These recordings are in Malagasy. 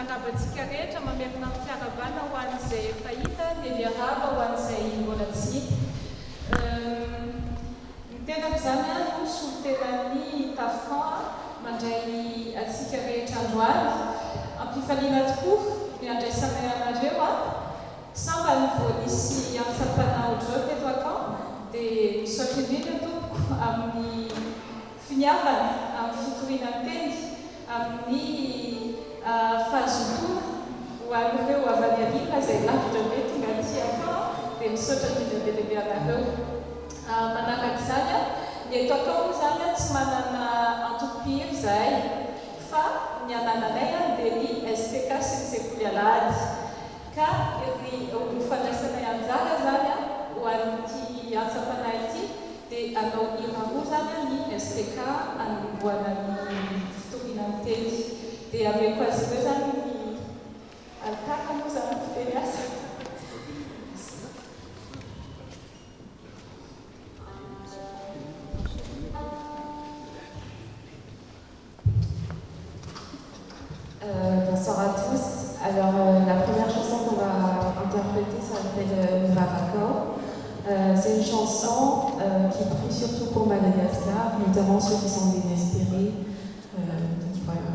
mianakabantsika rehetra mamerina amin'ny fiaravana ho an'izay efa hita dia miaraba ho an'izay mbola tsy hita. Ny tenako izany no solon-tenan'ny tafkan mandray atsika rehetra androany ampifaliana tokoa ny andraisanay anareo samba ny voanisy amin'ny sapana ohatr'izao teto akan dia misaotra indrindra tompoko amin'ny finiavana amin'ny fitoriana teny amin'ny fahazotona ho an'ireo avy any alina izay lavitra be tonga aty akan dia misaotra indrindra be lehibe anareo. Manaraka izany ny eto akan moa zany tsy manana entreprise izahay fa ny anananay dia ny STK sy ny sekoly alahady ka ny fandraisanay anjara zany ho an'ity antsapanay ity dia anao iramoa zany ny STK anomboana ny fitoriana ny teny dia ameko azy ireo zany ny alkaka moa zany fiteny asa. Bonsoir à tous. Alors la première chanson qu'on va interpréter s'appelle Mavakor. C'est une chanson qui prie surtout pour Madagascar, notamment ceux qui sont désespérés. Voilà.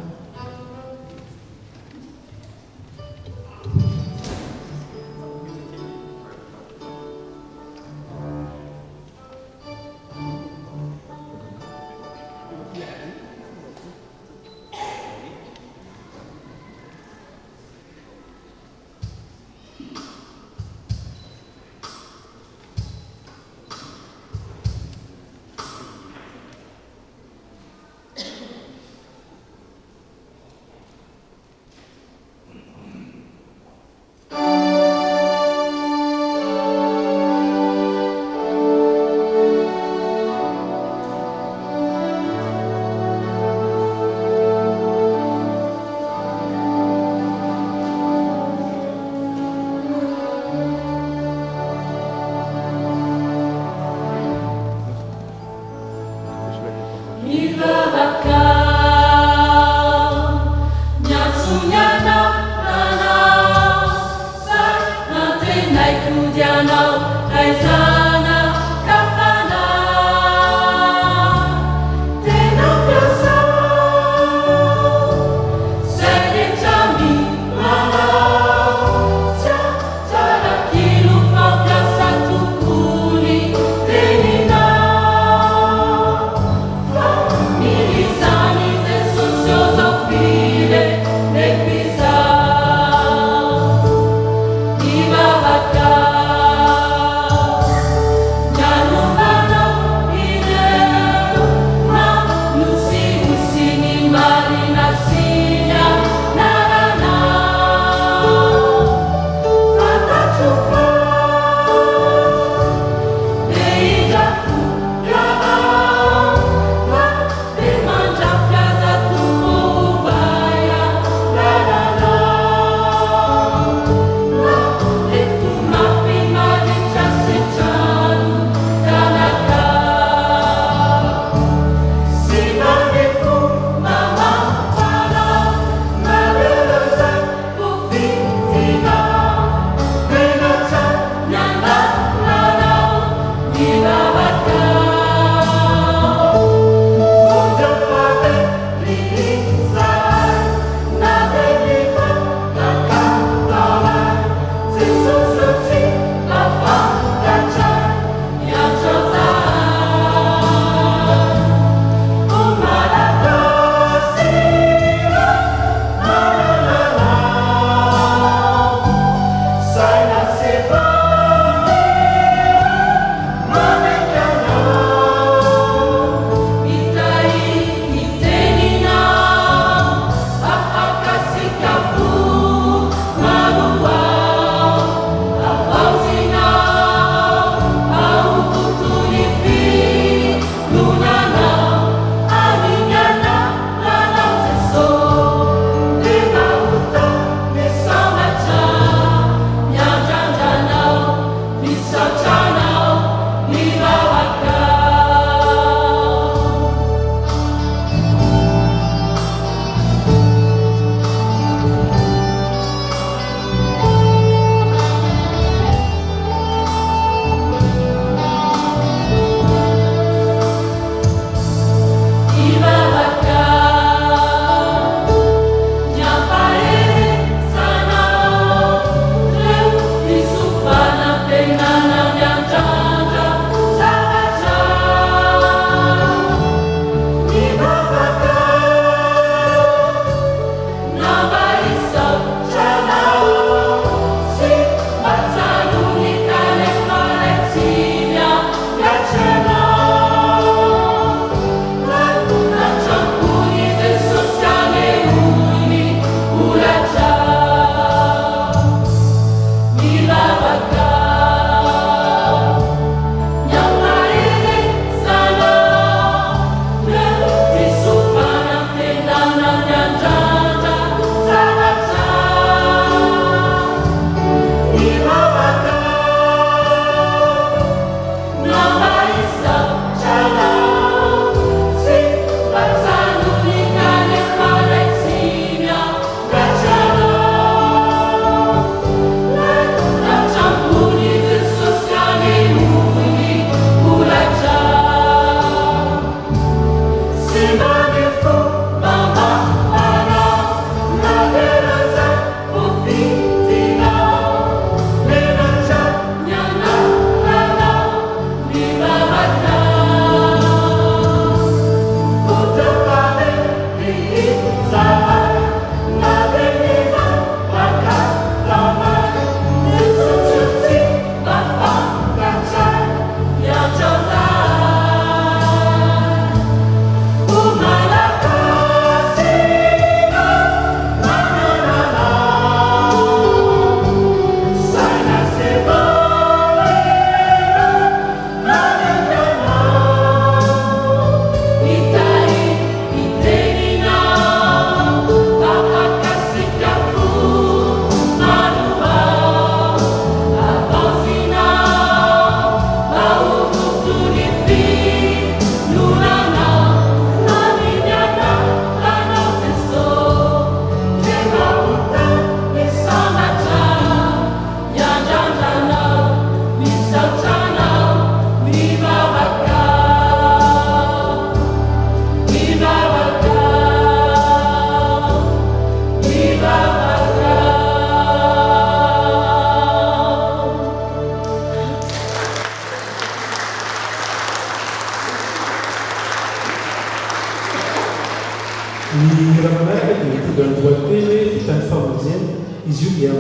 Ny raha manaraka dia tonga ny voateny hoe vitany famonjena izy io dia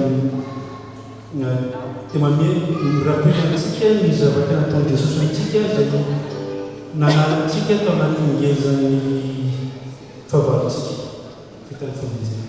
mirapely antsika ny zavatra nataon'i Jesosy antsika zay nananantsika tao anatin'ny ngezan'ny fahavalontsika vitany famonjena.